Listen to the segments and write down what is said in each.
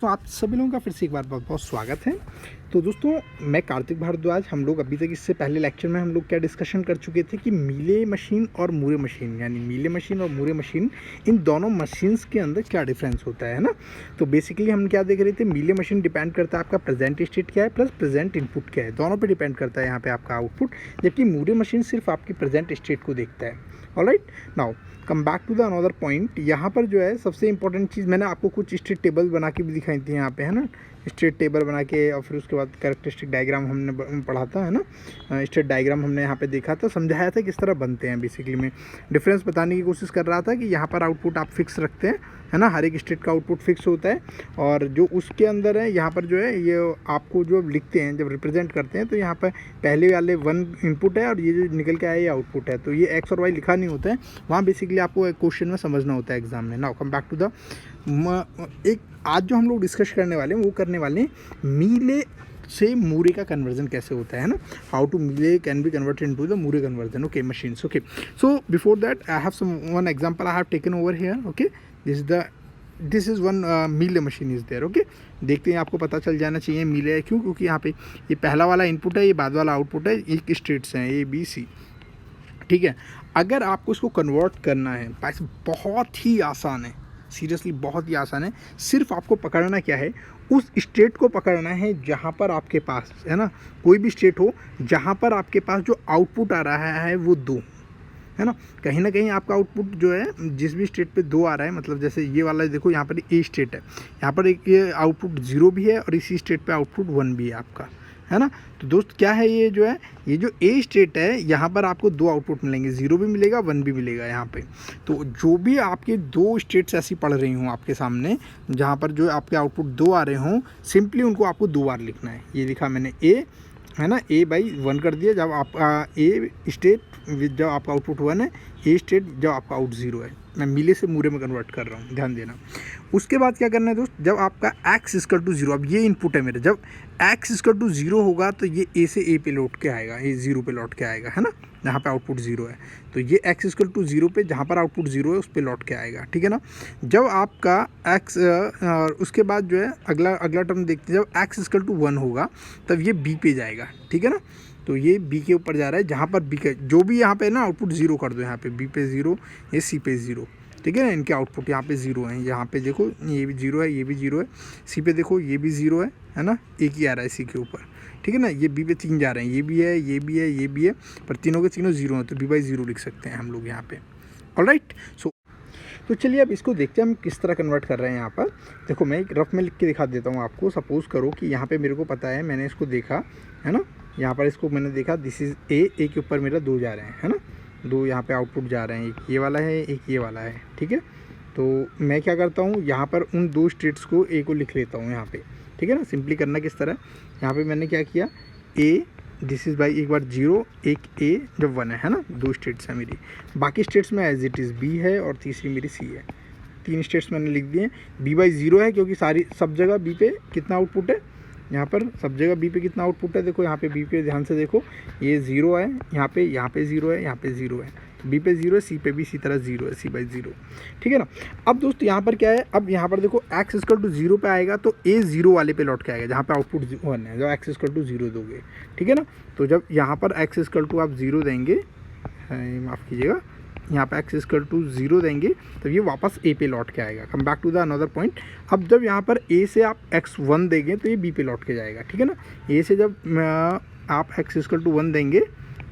तो आप सभी लोगों का फिर से एक बार बहुत बहुत स्वागत है। तो दोस्तों, मैं कार्तिक भारद्वाज। हम लोग अभी तक इससे पहले लेक्चर में हम लोग क्या डिस्कशन कर चुके थे कि मीले मशीन और मूरे मशीन, यानी मीले मशीन और मूरे मशीन, इन दोनों मशीन्स के अंदर क्या डिफरेंस होता है ना। तो बेसिकली हम क्या देख रहे थे, मीले मशीन डिपेंड करता है आपका प्रेजेंट स्टेट क्या है प्लस प्रेजेंट इनपुट क्या है, दोनों पर डिपेंड करता है यहाँ पर आपका आउटपुट, जबकि मूरे मशीन सिर्फ आपकी प्रेजेंट स्टेट को देखता है। Alright, now come back to the another point. यहाँ पर जो है सबसे इंपॉर्टेंट चीज़, मैंने आपको कुछ स्टेट टेबल बना के भी दिखाई थी यहाँ पे, है ना। स्टेट टेबल बना के और फिर उसके बाद कैरेक्टरिस्टिक डायग्राम हमने पढ़ा था, है ना। स्टेट डायग्राम हमने यहाँ पे देखा था, समझाया था किस तरह बनते हैं। बेसिकली मैं डिफरेंस बताने की कोशिश कर रहा था कि यहाँ पर आउटपुट आप फिक्स रखते हैं, है ना। हर एक स्टेट का आउटपुट फिक्स होता है, और जो उसके अंदर है यहाँ पर जो है ये आपको जो लिखते हैं, जब रिप्रेजेंट करते हैं तो यहाँ पर पहले वाले 1 इनपुट है और ये जो निकल के आया ये आउटपुट है। तो ये एक्स और वाई लिखा नहीं होता है वहाँ, बेसिकली आपको क्वेश्चन में समझना होता है एग्जाम में। Now come back to the एक आज जो हम लोग डिस्कस करने वाले हैं वो करने वाले हैं मीले से मूरे का कन्वर्जन कैसे होता है ना। How to Mealy can be converted into the Moore conversion, okay, machines. Okay, so before that I have some one example I have taken over here. Okay, this is one Mealy machine is there. Okay, देखते हैं, आपको पता चल जाना चाहिए मीले है क्यों, क्योंकि यहाँ पे ये पहला वाला इनपुट है, ये बाद वाला आउटपुट है, एक स्टेट्स हैं ए बी सी, ठीक है। अगर आपको इसको कन्वर्ट करना है, बहुत ही आसान है, सीरियसली बहुत ही आसान है। सिर्फ आपको पकड़ना क्या है, उस स्टेट को पकड़ना है जहाँ पर आपके पास, है ना, कोई भी स्टेट हो जहाँ पर आपके पास जो आउटपुट आ रहा है वो 2, है ना। कहीं ना कहीं आपका आउटपुट जो है जिस भी स्टेट पे 2 आ रहा है, मतलब जैसे ये वाला देखो, यहाँ पर ए स्टेट है, यहाँ पर एक ये आउटपुट 0 भी है और इसी स्टेट पे आउटपुट 1 भी है आपका, है ना। तो दोस्त क्या है, ये जो है, ये जो ए स्टेट है, यहाँ पर आपको 2 आउटपुट मिलेंगे, 0 भी मिलेगा 1 भी मिलेगा यहाँ पे। तो जो भी आपके 2 स्टेट्स ऐसी पढ़ रही हूँ आपके सामने, जहाँ पर जो आपके आउटपुट 2 आ रहे हों, सिंपली उनको आपको 2 बार लिखना है। ये लिखा मैंने ए, है ना, ए बाई 1 कर दिया जब आपका ए स्टेट जब आपका आउटपुट 1 है, ए स्टेट जब आपका आउट 0 है। मैं मीले से मूरे में कन्वर्ट कर रहा हूँ, ध्यान देना। उसके बाद क्या करना है दोस्त, जब आपका x इक्वल टू 0, अब ये इनपुट है मेरे, जब x इक्वल टू 0 होगा तो ये a से a पे लौट के आएगा, ये 0 पे लौट के आएगा, है ना, जहाँ पे आउटपुट 0 है। तो ये x इक्वल टू 0 पे, जहाँ पर आउटपुट 0 है उस पे लौट के आएगा, ठीक है ना। जब आपका x उसके बाद जो है अगला टर्म देखते हैं, जब x इक्वल टू 1 होगा तब ये b पे जाएगा, ठीक है ना। तो ये b के ऊपर जा रहा है, जहाँ पर b का जो भी यहाँ पे ना आउटपुट 0 कर दो, यहाँ पे b पे 0, ये c पे 0, ठीक है ना। इनके आउटपुट यहाँ पे 0 हैं, यहाँ पे देखो ये भी 0 है, ये भी 0 है, सी पे देखो ये भी 0 है ना, एक ही आ रहा है सी के ऊपर, ठीक है ना। ये बी पे 3 जा रहे हैं, ये भी है, ये भी है, ये भी है, पर तीनों के तीनों 0 हैं, तो b बाई 0 लिख सकते हैं हम लोग यहाँ पे। ऑलराइट, सो तो चलिए अब इसको देखते हैं हम किस तरह कन्वर्ट कर रहे हैं। यहाँ पर देखो, मैं एक रफ में लिख के दिखा देता हूँ आपको। सपोज़ करो कि यहाँ पे मेरे को पता है, मैंने इसको देखा, है ना, यहाँ पर इसको मैंने देखा, दिस इज़ ए के ऊपर मेरा 2 जा रहे हैं, है ना, 2 यहाँ पे आउटपुट जा रहे हैं, एक ये वाला है, एक ये वाला है, ठीक है। तो मैं क्या करता हूँ, यहाँ पर उन 2 स्टेट्स को ए को लिख लेता हूँ यहाँ पे, ठीक है ना। सिंपली करना किस तरह, यहाँ पे मैंने क्या किया, ए दिस इज़ बाई एक बार 0, एक ए जब 1 है ना, 2 स्टेट्स हैं मेरी। बाकी स्टेट्स में एज इट इज़ बी है और तीसरी मेरी सी है। 3 स्टेट्स मैंने लिख दिए। बी बाई 0 है क्योंकि सब जगह बी पे कितना आउटपुट है, यहाँ पर सब जगह बी पे कितना आउटपुट है, देखो यहाँ पे बी पे ध्यान से देखो, ये 0 है, यहाँ पे 0 है, यहाँ पे 0 है, तो बी पे 0 है, सी पे भी इसी तरह 0 है, सी बाई 0, ठीक है ना। अब दोस्त यहाँ पर क्या है, अब यहाँ पर देखो x इक्वल टू 0 पे आएगा तो a 0 वाले पे लौट के आएगा, जहाँ पे आउटपुट 1 है, जब x इक्वल टू 0 दोगे, ठीक है ना। तो जब यहाँ पर x इक्वल टू आप 0 देंगे, माफ़ कीजिएगा, यहाँ पे x इक्वल टू 0 देंगे तो ये वापस a पे लौट के आएगा। Come back to the another point. अब जब यहाँ पर a से आप x1 देंगे तो ये b पे लौट के जाएगा, ठीक है ना। a से जब आप x इक्वल टू 1 देंगे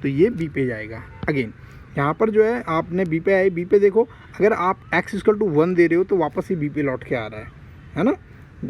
तो ये b पे जाएगा। अगेन यहाँ पर जो है आपने b पे आए, b पे देखो, अगर आप x इक्वल टू 1 दे रहे हो तो वापस ही b पे लौट के आ रहा है ना।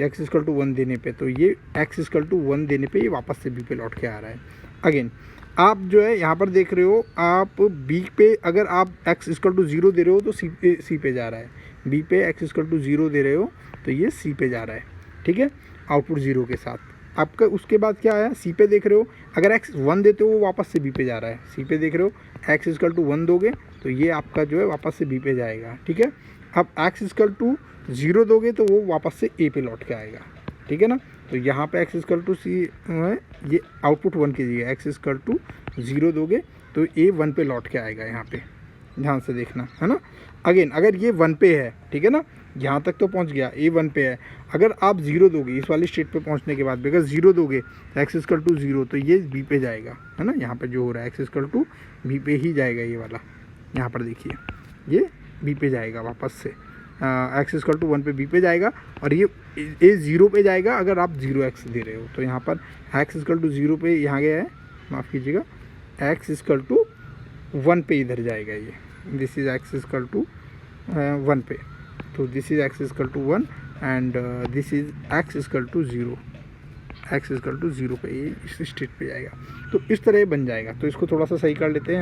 x इक्वल टू 1 देने पे तो ये x इक्वल टू 1 देने पे ये वापस से b पे लौट के आ रहा है। अगेन आप जो है यहाँ पर देख रहे हो, आप b पे अगर आप x इक्वल टू 0 दे रहे हो तो c पे जा रहा है, b पे x इक्वल टू 0 दे रहे हो तो ये c पे जा रहा है, ठीक है, आउटपुट 0 के साथ आपका। उसके बाद क्या आया, सी पे देख रहे हो, अगर x 1 देते हो वो वापस से b पे जा रहा है, सी पे देख रहे हो x इक्वल टू 1 दोगे तो ये आपका जो है वापस से b पे जाएगा, ठीक है। अब x इक्वल टू 0 दोगे तो वो वापस से a पे लौट के आएगा, ठीक है ना। तो यहाँ पे x इक्वल टू सी, ये आउटपुट 1 कीजिएगा, x इक्वल टू 0 दोगे तो a 1 पे लौट के आएगा, यहाँ पे ध्यान से देखना, है ना। अगेन अगर ये 1 पे है, ठीक है ना, यहाँ तक तो पहुँच गया, ए 1 पे है। अगर आप 0 दोगे इस वाली स्टेट पे पहुँचने के बाद, अगर 0 दोगे एक्स इक्वल टू 0, तो ये बी पे जाएगा, है ना। यहाँ पे जो हो रहा है एक्स इक्वल टू बी पे ही जाएगा, ये वाला यहाँ पर देखिए ये बी पे जाएगा वापस से, एक्स इक्वल टू 1 पे बी पे जाएगा, और ये ए 0 पे जाएगा अगर आप 0x दे रहे हो। तो यहाँ पर एक्स इक्वल टू 0 पे यहाँ गया है, माफ़ कीजिएगा, एक्स इक्वल टू 1 पे इधर जाएगा ये, this is x equal to 1 पे, तो this is x equal to 1 and this is x equal to 0, x equal to 0 पे ये इस स्टेट पे जाएगा। तो इस तरह ये बन जाएगा। तो इसको थोड़ा सा सही कर लेते हैं।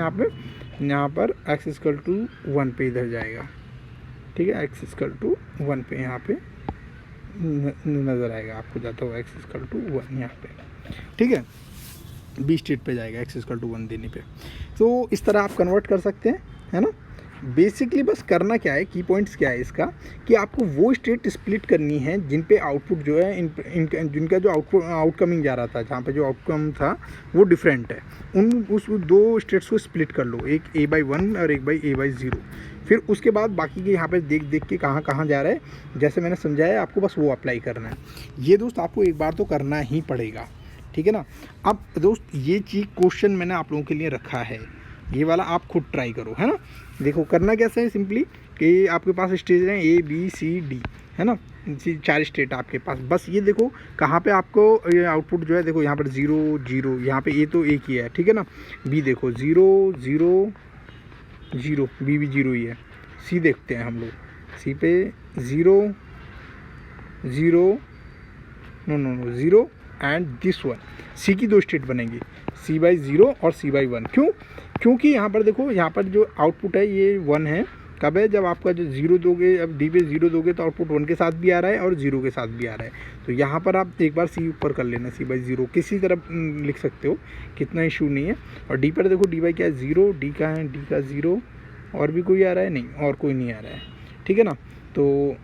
यहाँ पर एक्स इक्वल टू 1 पे इधर जाएगा, ठीक है, एक्स इक्वल टू 1 पे यहाँ पे नज़र आएगा आपको जाता हुआ, एक्स इक्वल टू 1 यहाँ पे, ठीक है, बी स्टेट पे जाएगा एक्स इक्वल टू 1 देने पे। तो इस तरह आप कन्वर्ट कर सकते हैं, है ना। बेसिकली बस करना क्या है, की पॉइंट्स क्या है इसका, कि आपको वो स्टेट स्प्लिट करनी है जिन पे आउटपुट जो है जिनका जो आउटकमिंग जा रहा था, जहाँ पे जो आउटकम था वो डिफरेंट है, उस 2 स्टेट्स को स्प्लिट कर लो, एक a/1 और एक a/0। फिर उसके बाद बाकी के यहाँ पे देख देख के कहाँ कहाँ जा रहा है, जैसे मैंने समझाया आपको, बस वो अप्लाई करना है। ये दोस्त आपको एक बार तो करना ही पड़ेगा, ठीक है ना। अब दोस्त ये चीज़ क्वेश्चन मैंने आप लोगों के लिए रखा है, ये वाला आप खुद ट्राई करो, है ना। देखो करना कैसा है, सिंपली कि आपके पास स्टेज हैं A B C D, है ना, 4 स्टेट आपके पास। बस ये देखो कहाँ पे आपको ये आउटपुट जो है, देखो यहाँ पर 0 0, यहाँ पे A तो एक ही है, ठीक है ना। B देखो 0 0 0, B भी 0 ही है। C देखते हैं हम लोग, C पे 0 0 no 0 and this one, C की 2 स्टेट बनेंगी, C/0 और C/1। क्योंकि यहाँ पर देखो, यहाँ पर जो आउटपुट है ये 1 है, कब है, जब आपका जो 0 दोगे, अब D पे 0 दोगे तो आउटपुट 1 के साथ भी आ रहा है और 0 के साथ भी आ रहा है। तो यहाँ पर आप एक बार C ऊपर कर लेना, C/0 किसी तरह लिख सकते हो, कितना इशू नहीं है। और D पर देखो D क्या है 0, D का है, D का 0, और भी कोई आ रहा है नहीं, और कोई नहीं आ रहा है, ठीक है ना। तो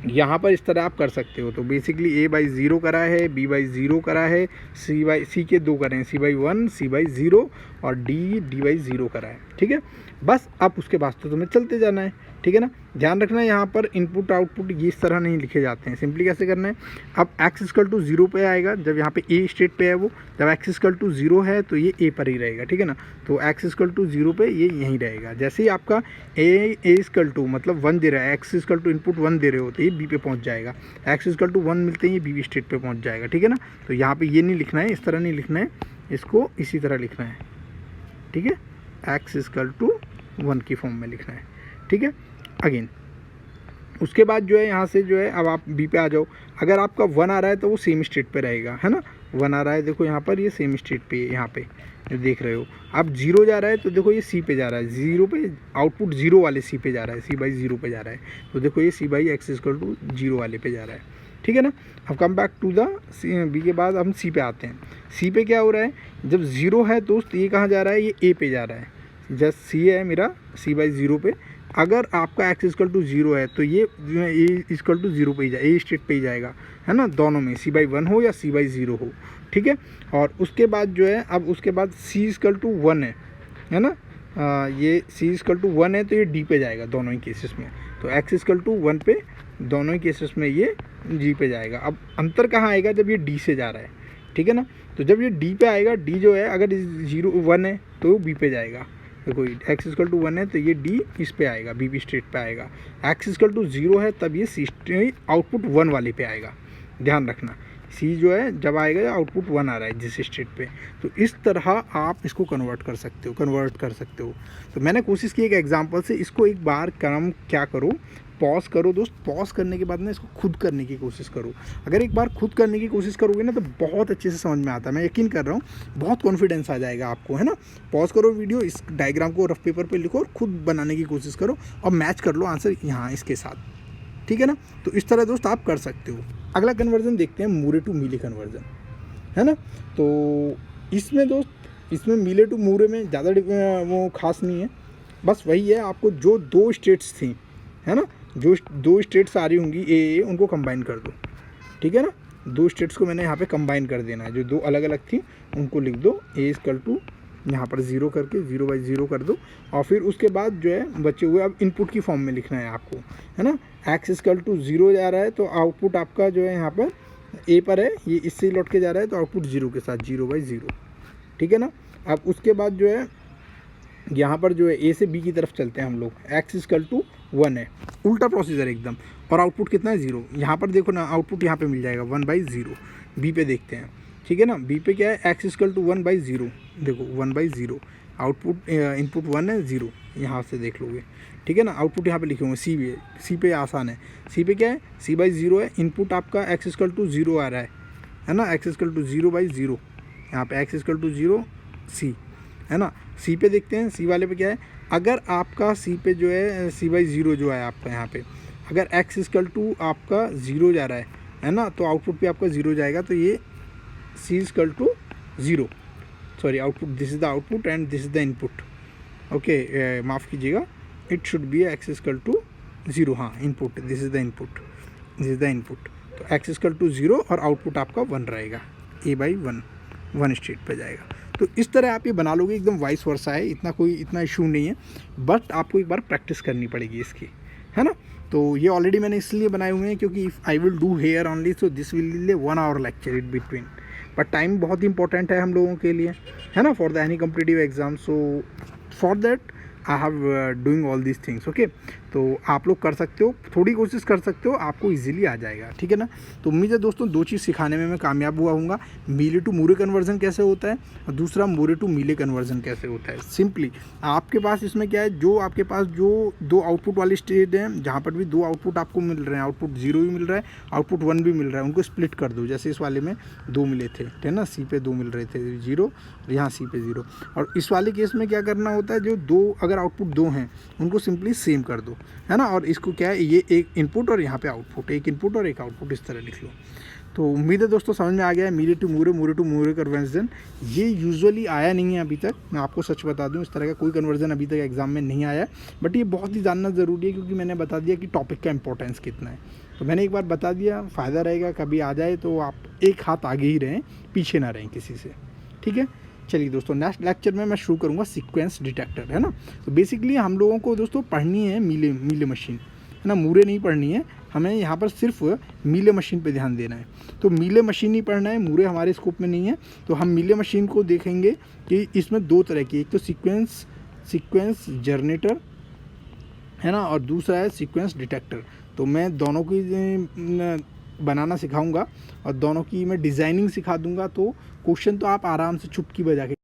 यहाँ पर इस तरह आप कर सकते हो। तो बेसिकली A/0 करा है, B/0 करा है, C के 2 करें, C/1 C/0 और D/0 करा है, ठीक है। बस अब उसके बाद तो तुम्हें चलते जाना है, ठीक है ना। ध्यान रखना है यहाँ पर इनपुट आउटपुट ये इस तरह नहीं लिखे जाते हैं। सिंपली कैसे करना है, अब एक्स इक्वल टू 0 पे आएगा, जब यहाँ पे A स्टेट पे है वो, जब एक्स इक्वल टू 0 है तो ये A पर ही रहेगा, ठीक है ना। तो एक्स इक्वल टू 0 पे ये यहीं रहेगा। जैसे ही आपका A इक्वल टू मतलब 1 दे रहा है, एक्स इक्वल टू इनपुट 1 दे रहे हो तो ये B पे पहुँच जाएगा, एक्स इक्वल टू 1 मिलते ही ये B स्टेट पे पहुँच जाएगा, ठीक है ना। तो यहाँ पर ये नहीं लिखना है, इस तरह नहीं लिखना है, इसको इसी तरह लिखना है, ठीक है, एक्स इक्वल टू 1 की फॉर्म में लिखना है, ठीक है। अगेन उसके बाद जो है यहाँ से जो है अब आप B पे आ जाओ। अगर आपका 1 आ रहा है तो वो सेम स्टेट पे रहेगा, है ना। 1 आ रहा है, देखो यहाँ पर ये सेम स्टेट पे, यहाँ पे जो देख रहे हो। अब 0 जा रहा है तो देखो ये C पे जा रहा है, 0 पे आउटपुट 0 वाले C पे जा रहा है, C/0 पे जा रहा है। तो देखो ये C/x इक्वल टू 0 वाले पे जा रहा है, ठीक है ना। अब come back to the B के बाद हम C पे आते हैं। C पे क्या हो रहा है, जब 0 है दोस्त ये कहाँ जा रहा है, ये A पे जा रहा है। जस्ट C है मेरा C/0 पे, अगर आपका एक्स इक्वल टू 0 है तो ये A इक्वल टू 0 पे ही जाए, A स्टेट पे ही जाएगा, है ना, दोनों में C/1 हो या C/0 हो, ठीक है। और उसके बाद जो है, अब उसके बाद C इक्वल टू 1 है ना, ये C इक्वल टू 1 है तो ये D पे जाएगा दोनों ही केसेस में। तो एक्स इक्वल टू 1 पे दोनों ही केसेस में ये G पे जाएगा। अब अंतर कहाँ आएगा, जब ये D से जा रहा है, ठीक है ना। तो जब ये D पे आएगा, D जो है अगर 1 है तो B पे जाएगा। देखो एक्स इक्वल टू 1 है तो ये D इस पे आएगा, B स्टेट पे आएगा। एक्स इक्वल टू 0 है तब ये C आउटपुट 1 वाले पे आएगा। ध्यान रखना, C जो है जब आएगा आउटपुट 1 आ रहा है जिस स्टेट पे। तो इस तरह आप इसको कन्वर्ट कर सकते हो। तो मैंने कोशिश की एक एग्जांपल से, इसको एक बार काम क्या करो, पॉज करो दोस्त, पॉज करने के बाद ना इसको खुद करने की कोशिश करो। अगर एक बार खुद करने की कोशिश करोगे ना तो बहुत अच्छे से समझ में आता है, मैं यकीन कर रहा हूँ, बहुत कॉन्फिडेंस आ जाएगा आपको, है ना। पॉज करो वीडियो, इस डायग्राम को रफ पेपर पे लिखो और खुद बनाने की कोशिश करो और मैच कर लो आंसर यहाँ इसके साथ, ठीक है ना। तो इस तरह दोस्त आप कर सकते हो। अगला कन्वर्जन देखते हैं, मूरे टू मीले कन्वर्जन, है ना। तो इसमें दोस्त, इसमें मीले टू मूरे में ज़्यादा वो खास नहीं है, बस वही है, आपको जो 2 स्टेट्स थी, है ना, जो 2 स्टेट्स आ रही होंगी ए उनको कंबाइन कर दो, ठीक है ना। 2 स्टेट्स को मैंने यहाँ पे कंबाइन कर देना है, जो 2 अलग अलग थी उनको लिख दो, A इक्वल टू यहाँ पर 0 करके 0 बाई 0 कर दो और फिर उसके बाद जो है बचे हुए अब इनपुट की फॉर्म में लिखना है आपको, है ना। x इक्वल टू 0 जा रहा है तो आउटपुट आपका जो है यहाँ पर a पर है, ये इससे लौट के जा रहा है तो आउटपुट 0 के साथ 0 बाई 0, ठीक है ना। अब उसके बाद जो है यहाँ पर जो है a से b की तरफ चलते हैं हम लोग, x इक्वल टू 1 है, उल्टा प्रोसीजर एकदम, और आउटपुट कितना है 0। यहाँ पर देखो ना आउटपुट यहाँ पे मिल जाएगा 1 बाई 0। b पे देखते हैं, ठीक है ना। b पे क्या है x इक्वल टू 1 बाई 0, देखो 1 बाई 0, आउटपुट इनपुट 1 है 0, यहाँ से देख लोगे, ठीक है ना। आउटपुट यहाँ पे लिखे हुए सी पे आसान है, सी पे क्या है c बाई 0 है, इनपुट आपका x इक्वल टू 0 आ रहा है ना, x इक्वल टू 0 बाई 0, यहाँ पे x इक्वल टू 0 c, है ना। सी पे देखते हैं, सी वाले पे क्या है, अगर आपका सी पे जो है c बाई 0 जो है आपका यहाँ पे, अगर x इक्वल टू आपका 0 जा रहा है ना, तो आउटपुट पे आपका 0 जाएगा, तो ये c equal to 0, sorry output, this is the output and this is the input, okay माफ़ कीजिएगा, it should be x equal to 0, हाँ input, this is the input, this is the input, तो x equal to 0 और output आपका 1 रहेगा, a by 1 state पे जाएगा। तो इस तरह आप ये बना लोगे, एकदम वाइस वर्सा है, इतना इशू नहीं है, बट आपको एक बार प्रैक्टिस करनी पड़ेगी इसकी, है ना। तो ये ऑलरेडी मैंने इसलिए बनाए हुए हैं क्योंकि if I will do here only so this will 1 hour lecture in between, but time बहुत इंपॉर्टेंट है हम लोगों के लिए, है ना, for the any competitive exam, so for that I have doing all these things, okay. तो आप लोग कर सकते हो, थोड़ी कोशिश कर सकते हो, आपको इजीली आ जाएगा, ठीक है ना। तो उम्मीद है दोस्तों 2 चीज़ सिखाने में मैं कामयाब हुआ हूँगा, मीले टू मूरे कन्वर्जन कैसे होता है और दूसरा मूरे टू मीले कन्वर्जन कैसे होता है। सिंपली आपके पास इसमें क्या है, जो आपके पास जो 2 आउटपुट वाली स्टेज हैं, जहाँ पर भी 2 आउटपुट आपको मिल रहे हैं, आउटपुट 0 भी मिल रहा है, आउटपुट 1 भी मिल रहा है, उनको स्प्लिट कर दो। जैसे इस वाले में 2 मिले थे, ठीक है ना, सी पे 2 मिल रहे थे 0, यहाँ सी पे 0, और इस वाले केस में क्या करना होता है, जो 2 अगर आउटपुट 2 हैं उनको सिंपली सेम कर दो, है ना। और इसको क्या है, ये एक इनपुट और यहाँ पे आउटपुट, एक इनपुट और एक आउटपुट, इस तरह लिख लो। तो उम्मीद है दोस्तों समझ में आ गया है मीले टू मूरे कन्वर्जन। ये यूजुअली आया नहीं है अभी तक, मैं आपको सच बता दूं, इस तरह का कोई कन्वर्जन अभी तक एग्जाम में नहीं आया, बट ये बहुत ही जानना ज़रूरी है क्योंकि मैंने बता दिया कि टॉपिक का इंपॉर्टेंस कितना है। तो मैंने एक बार बता दिया, फ़ायदा रहेगा, कभी आ जाए तो आप एक हाथ आगे ही रहें, पीछे ना रहें किसी से, ठीक है। चलिए दोस्तों, नेक्स्ट लेक्चर में मैं शुरू करूँगा सीक्वेंस डिटेक्टर, है ना। तो बेसिकली हम लोगों को दोस्तों पढ़नी है मीले मशीन, है ना, मूरे नहीं पढ़नी है हमें, यहाँ पर सिर्फ मीले मशीन पे ध्यान देना है। तो मीले मशीन ही पढ़ना है, मूरे हमारे स्कोप में नहीं है। तो हम मीले मशीन को देखेंगे कि इसमें 2 तरह की, एक तो सीक्वेंस जनरेटर, है ना, और दूसरा है सीक्वेंस डिटेक्टर। तो मैं दोनों की बनाना सिखाऊंगा और दोनों की मैं डिज़ाइनिंग सिखा दूंगा, तो क्वेश्चन तो आप आराम से चुटकी बजा के